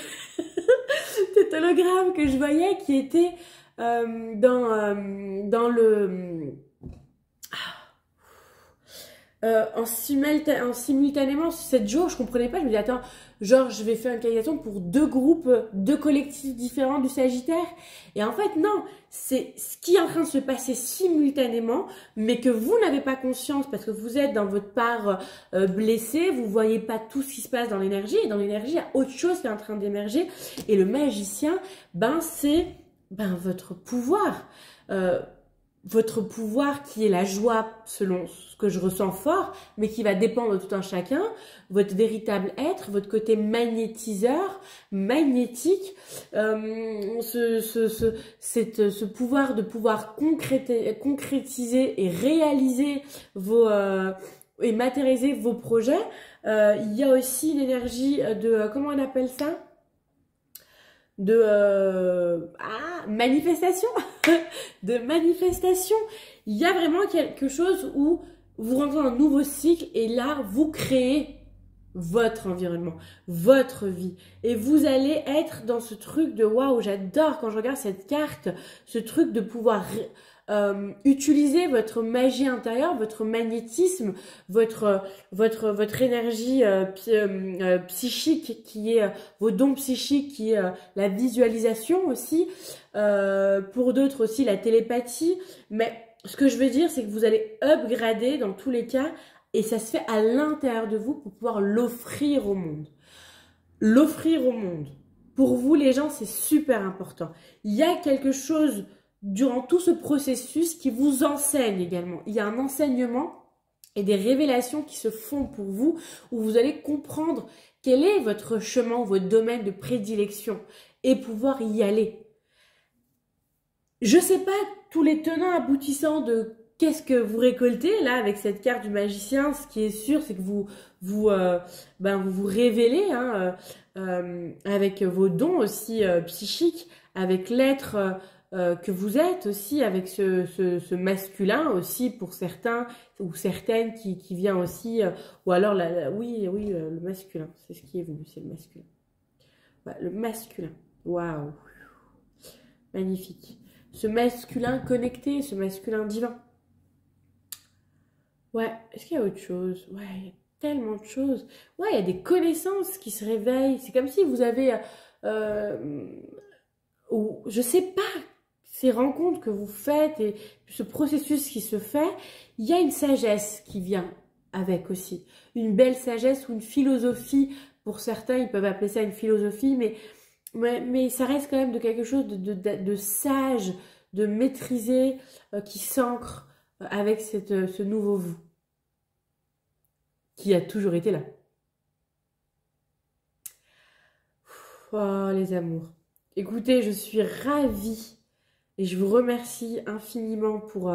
Cet hologramme que je voyais qui était dans le... en simultanément 7 jours, je comprenais pas, je me dis attends, genre je vais faire une candidature pour 2 groupes, 2 collectifs différents du Sagittaire, et en fait non, c'est ce qui est en train de se passer simultanément, mais que vous n'avez pas conscience parce que vous êtes dans votre part blessée, vous voyez pas tout ce qui se passe dans l'énergie, et dans l'énergie il y a autre chose qui est en train d'émerger, et le magicien, c'est votre pouvoir. Votre pouvoir qui est la joie selon ce que je ressens fort, mais qui va dépendre de tout un chacun, votre véritable être, votre côté magnétiseur, magnétique, ce pouvoir de pouvoir concrétiser et réaliser et matérialiser vos projets. Il y a aussi l'énergie de, comment on appelle ça ? Manifestation. De manifestation. Il y a vraiment quelque chose où vous rentrez dans un nouveau cycle et là vous créez votre environnement, votre vie, et vous allez être dans ce truc de waouh, j'adore quand je regarde cette carte, ce truc de pouvoir utiliser votre magie intérieure, votre magnétisme, votre énergie psychique qui est vos dons psychiques, qui est la visualisation aussi, pour d'autres aussi la télépathie. Mais ce que je veux dire, c'est que vous allez upgrader dans tous les cas, et ça se fait à l'intérieur de vous pour pouvoir l'offrir au monde. L'offrir au monde. Pour vous, les gens, c'est super important. Il y a quelque chose durant tout ce processus qui vous enseigne également. Il y a un enseignement et des révélations qui se font pour vous, où vous allez comprendre quel est votre chemin, votre domaine de prédilection, et pouvoir y aller. Je ne sais pas tous les tenants aboutissants de qu'est-ce que vous récoltez là avec cette carte du magicien. Ce qui est sûr, c'est que vous vous révélez avec vos dons aussi psychiques, avec l'être que vous êtes aussi, avec ce masculin aussi pour certains ou certaines qui vient aussi, ou alors oui, le masculin, c'est ce qui est venu, c'est le masculin. Ouais, le masculin, waouh, magnifique. Ce masculin connecté, ce masculin divin. Ouais, est-ce qu'il y a autre chose? Ouais, il y a tellement de choses. Ouais, il y a des connaissances qui se réveillent. C'est comme si vous avez, ou je sais pas, ces rencontres que vous faites et ce processus qui se fait, il y a une sagesse qui vient avec aussi. Une belle sagesse ou une philosophie. Pour certains, ils peuvent appeler ça une philosophie, mais ça reste quand même de quelque chose de sage, de maîtrisé, qui s'ancre avec ce nouveau vous, qui a toujours été là. Oh, les amours. Écoutez, je suis ravie et je vous remercie infiniment pour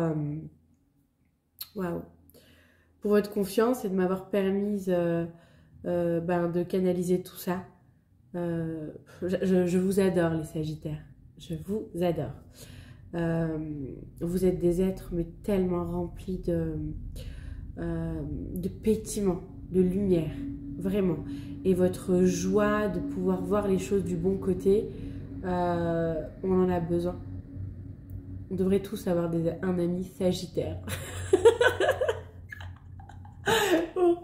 votre confiance et de m'avoir permis de canaliser tout ça. Je vous adore, les Sagittaires. Je vous adore. Vous êtes des êtres mais tellement remplis de pétillement, de lumière, vraiment. Et votre joie de pouvoir voir les choses du bon côté, on en a besoin. On devrait tous avoir un ami Sagittaire. Bon,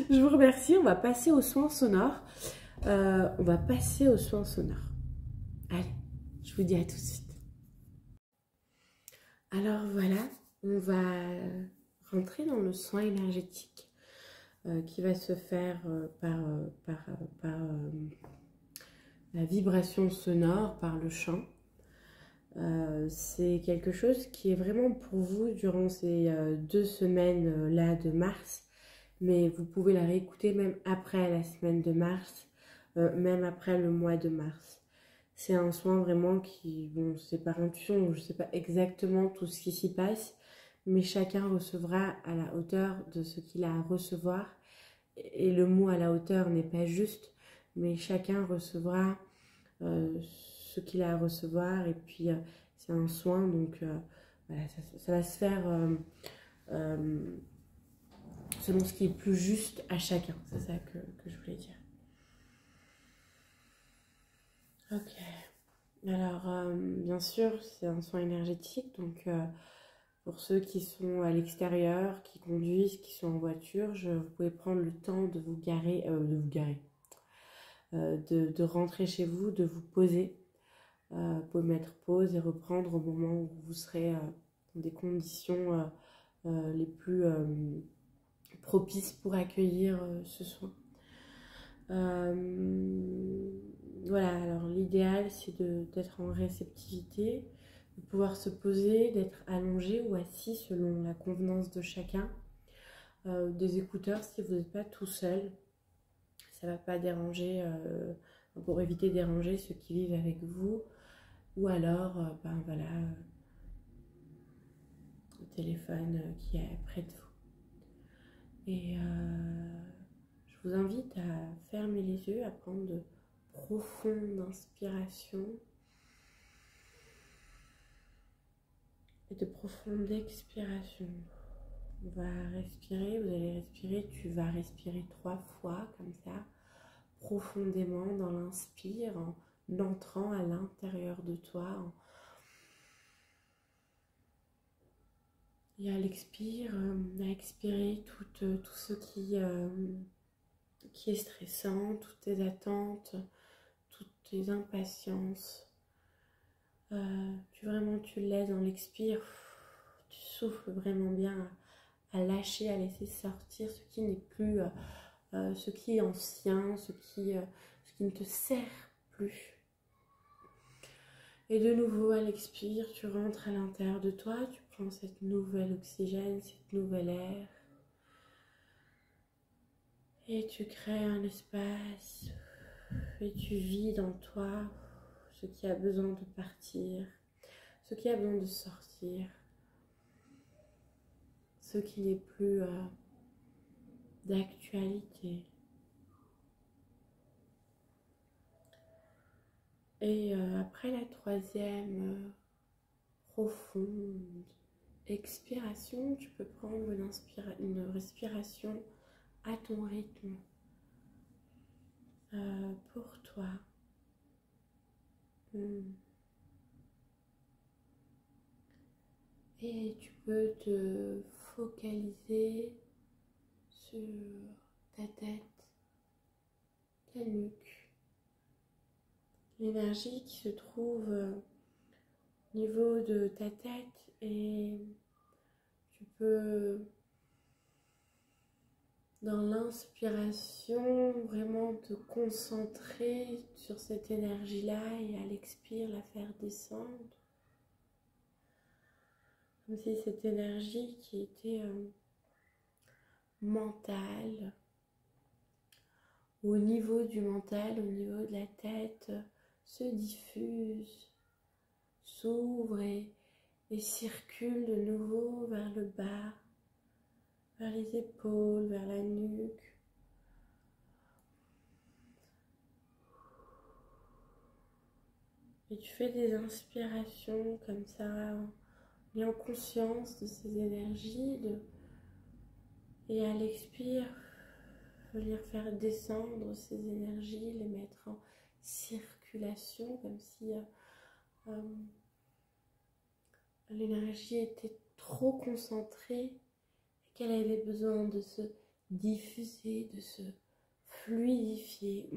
je vous remercie. On va passer aux soins sonores. Allez, je vous dis à tout de suite. Alors voilà, on va rentrer dans le soin énergétique qui va se faire par la vibration sonore, par le chant. C'est quelque chose qui est vraiment pour vous durant ces 2 semaines-là de mars, mais vous pouvez la réécouter même après la semaine de mars, même après le mois de mars. C'est un soin vraiment qui, bon, c'est par intuition, je ne sais pas exactement tout ce qui s'y passe, mais chacun recevra à la hauteur de ce qu'il a à recevoir. Et le mot à la hauteur n'est pas juste, mais chacun recevra ce qu'il a à recevoir. Et puis, c'est un soin, donc voilà, ça va se faire selon ce qui est plus juste à chacun. C'est ça que je voulais dire. Ok. Alors, bien sûr, c'est un soin énergétique, donc pour ceux qui sont à l'extérieur, qui conduisent, qui sont en voiture, vous pouvez prendre le temps de vous garer, de rentrer chez vous, de vous poser. Vous pouvez mettre pause et reprendre au moment où vous serez dans des conditions les plus propices pour accueillir ce soin. Voilà, alors l'idéal c'est d'être en réceptivité, de pouvoir se poser, d'être allongé ou assis selon la convenance de chacun. Des écouteurs si vous n'êtes pas tout seul, ça ne va pas déranger, pour éviter de déranger ceux qui vivent avec vous, ou alors ben voilà, le téléphone qui est près de vous. Et je vous invite à fermer les yeux, à prendre de profondes inspirations et de profondes expirations. On va respirer, vous allez respirer, tu vas respirer 3 fois comme ça, profondément dans l'inspire, en entrant à l'intérieur de toi. Et à l'expire, à expirer tout ce qui est stressant, toutes tes attentes, toutes tes impatiences. Tu le laisses dans l'expire, tu souffles vraiment bien à lâcher, à laisser sortir ce qui n'est plus, ce qui est ancien, ce qui ne te sert plus. Et de nouveau à l'expire, tu rentres à l'intérieur de toi, tu prends cette nouvelle oxygène, cette nouvelle air. Et tu crées un espace et tu vides en toi ce qui a besoin de partir, ce qui a besoin de sortir, ce qui n'est plus d'actualité. Et après la 3e profonde expiration, tu peux prendre une respiration à ton rythme, pour toi. Et tu peux te focaliser sur ta tête, ta nuque, l'énergie qui se trouve au niveau de ta tête, et tu peux, dans l'inspiration, vraiment te concentrer sur cette énergie-là et à l'expire, la faire descendre. Comme si cette énergie qui était mentale, au niveau du mental, au niveau de la tête, se diffuse, s'ouvre et circule de nouveau vers le bas, vers les épaules, vers la nuque. Et tu fais des inspirations comme ça, en ayant conscience de ces énergies, et à l'expire, venir faire descendre ces énergies, les mettre en circulation, comme si l'énergie était trop concentrée et qu'elle avait besoin de se diffuser, de se fluidifier.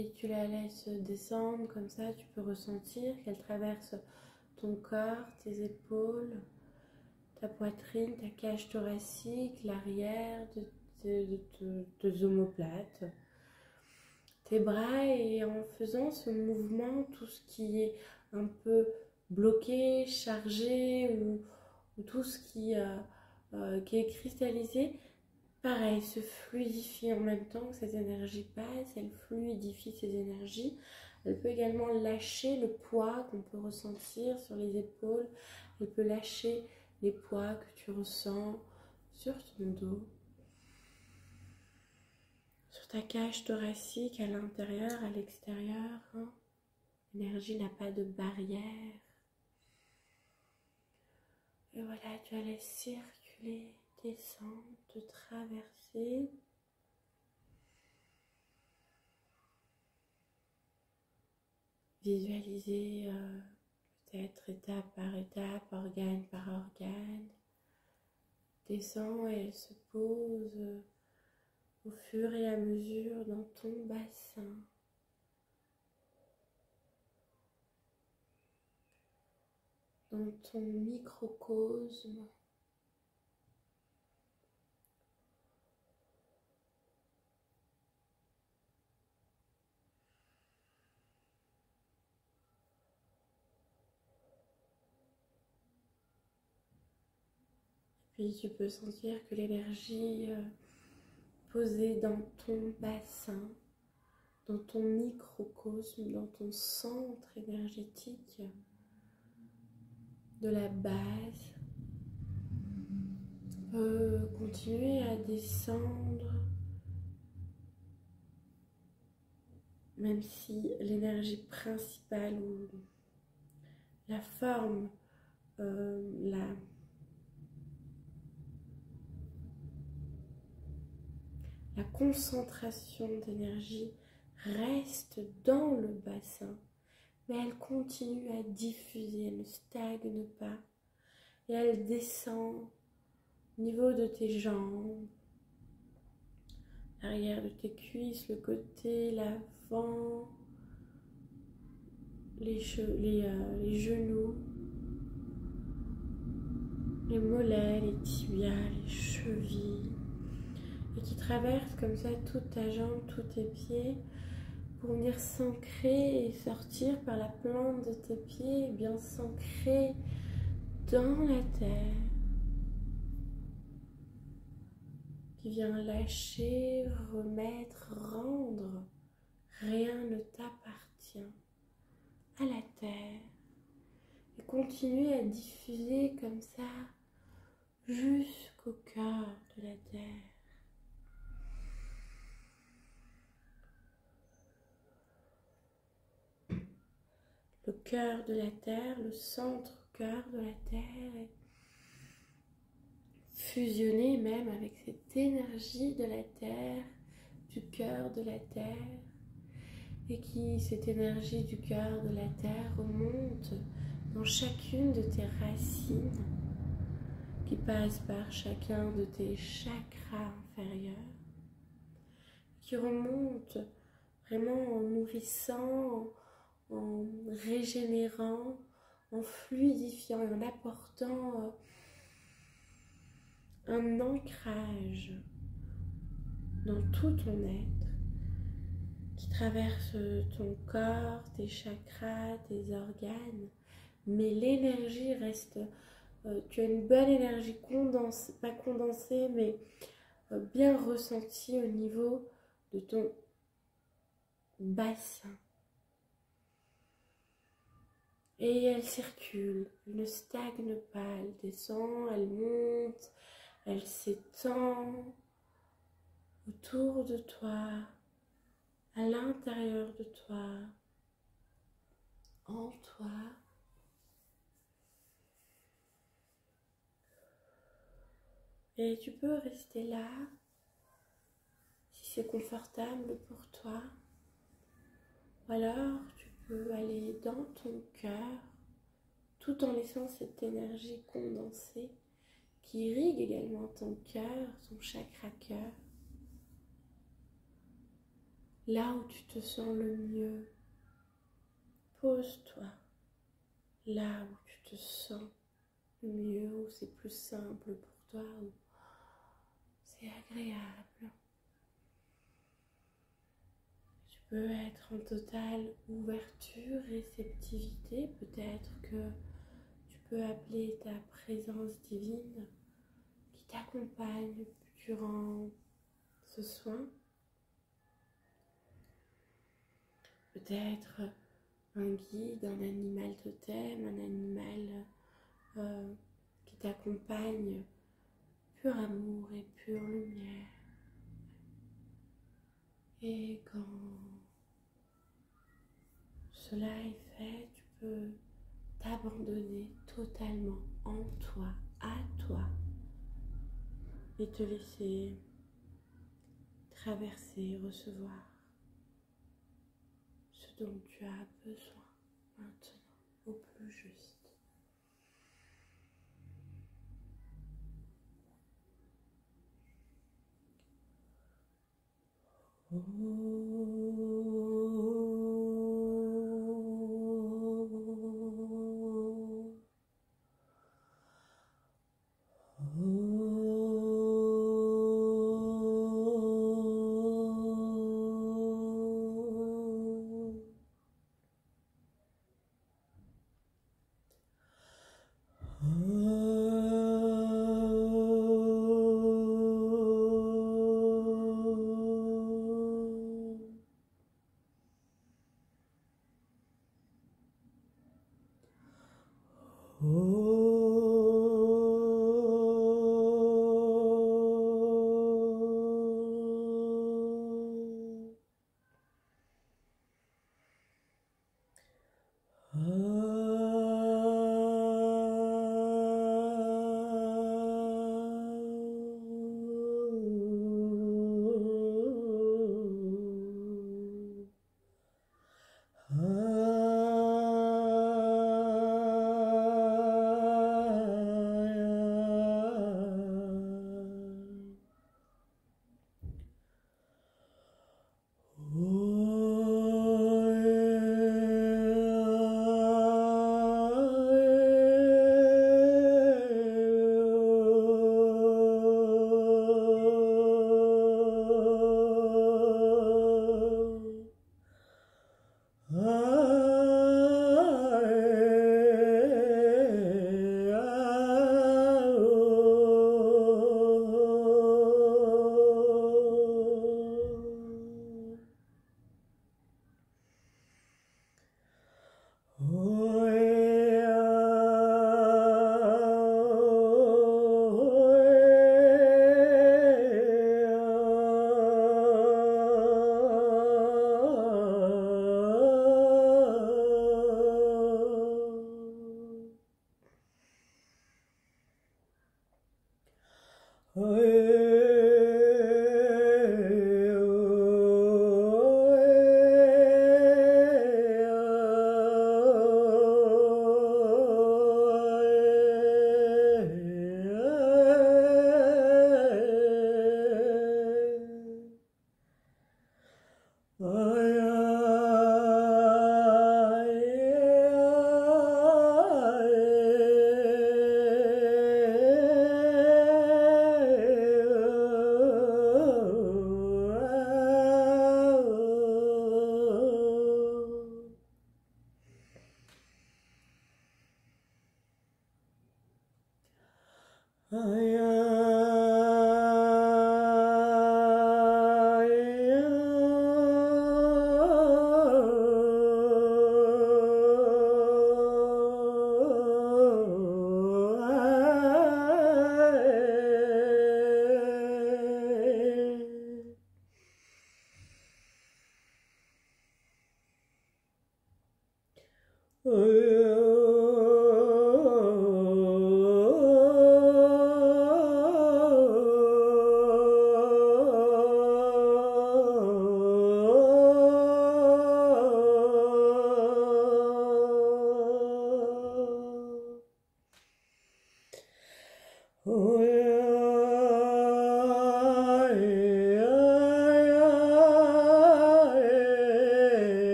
Et tu la laisses descendre comme ça, tu peux ressentir qu'elle traverse ton corps, tes épaules, ta poitrine, ta cage thoracique, l'arrière de tes omoplates, tes bras, et en faisant ce mouvement, tout ce qui est un peu bloqué, chargé ou tout ce qui est cristallisé, pareil, se fluidifie en même temps que cette énergie passe, elle fluidifie ces énergies. Elle peut également lâcher le poids qu'on peut ressentir sur les épaules, elle peut lâcher les poids que tu ressens sur ton dos, sur ta cage thoracique, à l'intérieur, à l'extérieur. Hein. L'énergie n'a pas de barrière. Et voilà, tu la laisses circuler, descendre, te traverser. Visualiser peut-être étape par étape, organe par organe. Descend et elle se pose au fur et à mesure dans ton bassin. Dans ton microcosme. Puis tu peux sentir que l'énergie posée dans ton bassin, dans ton microcosme, dans ton centre énergétique de la base, peut continuer à descendre, même si l'énergie principale ou la forme, la concentration d'énergie reste dans le bassin, mais elle continue à diffuser, elle ne stagne pas, et elle descend au niveau de tes jambes, l'arrière de tes cuisses, le côté, l'avant, les genoux, les mollets, les tibias, les chevilles, et qui traverse comme ça toute ta jambe, tous tes pieds, pour venir s'ancrer et sortir par la plante de tes pieds, et bien s'ancrer dans la terre, qui vient lâcher, remettre, rendre. Rien ne t'appartient, à la terre, et continuer à diffuser comme ça jusqu'au cœur de la terre. Le cœur de la terre, le centre-cœur de la terre est fusionné même avec cette énergie de la terre, du cœur de la terre, et cette énergie du cœur de la terre remonte dans chacune de tes racines, qui passe par chacun de tes chakras inférieurs, qui remonte vraiment en nourrissant, en régénérant, en fluidifiant et en apportant un ancrage dans tout ton être, qui traverse ton corps, tes chakras, tes organes, mais l'énergie reste, tu as une bonne énergie condensée, pas condensée, mais bien ressentie au niveau de ton bassin. Et elle circule, elle ne stagne pas, elle descend, elle monte, elle s'étend autour de toi, à l'intérieur de toi, en toi. Et tu peux rester là, si c'est confortable pour toi. Ou alors tu peux aller dans ton cœur, tout en laissant cette énergie condensée qui irrigue également ton cœur, ton chakra cœur. là où tu te sens le mieux. Pose-toi là où tu te sens le mieux, où c'est plus simple pour toi, où c'est agréable. Tu peux être en totale ouverture, réceptivité. Peut-être que tu peux appeler ta présence divine qui t'accompagne durant ce soin. Peut-être un guide, un animal totem, un animal qui t'accompagne, pur amour et pure lumière. Et quand cela est fait, tu peux t'abandonner totalement en toi, à toi, et te laisser traverser, recevoir ce dont tu as besoin maintenant, au plus juste.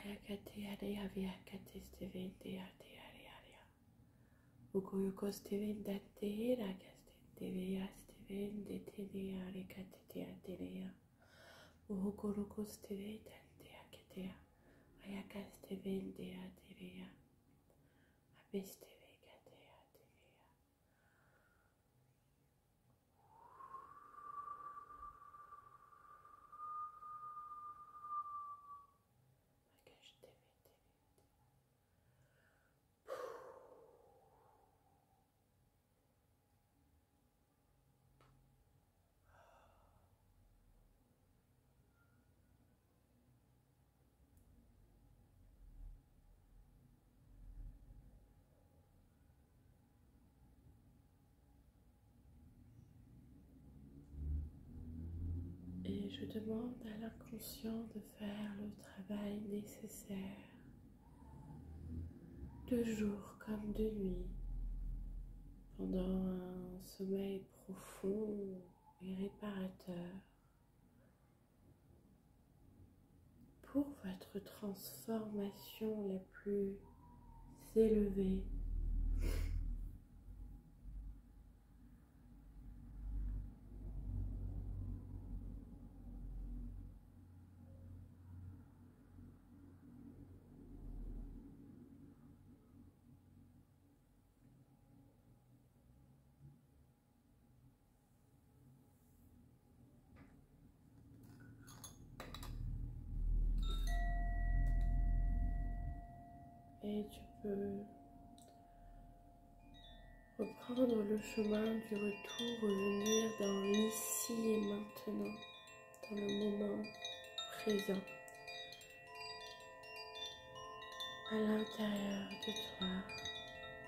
Ayakate Aria Viakate Stevente Ate Aria Ukoyoko Stevente Atera Castetevea Stevente Tedea Ricate Aterea Uhokoroko Stevente Aketea Ayakastevente Aterea Abestevecate Aterea Et je demande à l'inconscient de faire le travail nécessaire, de jour comme de nuit, pendant un sommeil profond et réparateur, pour votre transformation la plus élevée. Et tu peux reprendre le chemin du retour, revenir dans l'ici et maintenant, dans le moment présent, à l'intérieur de toi,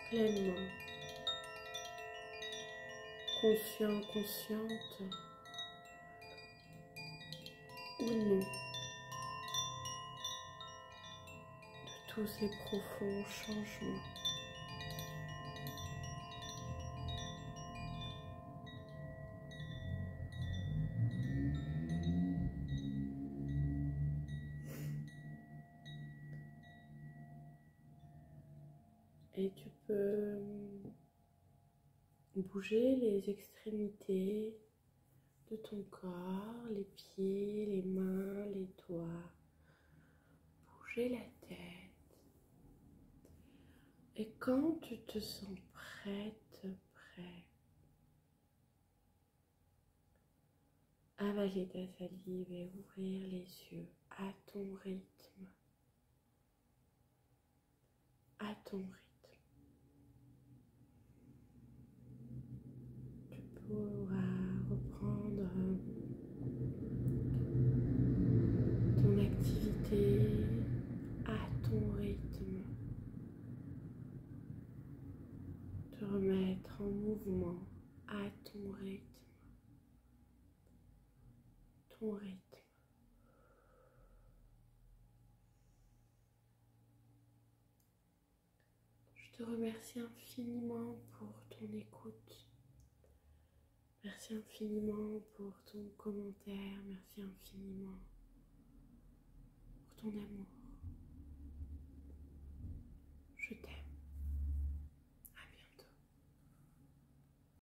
pleinement, conscient, consciente, ou non, de tous ces profonds changements. Et tu peux bouger les extrémités de ton corps, les pieds, les mains, les doigts, bouger la tête. Et quand tu te sens prête, prêt, avaler ta salive et ouvrir les yeux à ton rythme, à ton rythme. Tu pourras reprendre ton activité à ton rythme, te remettre en mouvement à ton rythme. Ton rythme. Je te remercie infiniment pour ton écoute. Merci infiniment pour ton commentaire. Merci infiniment pour ton amour.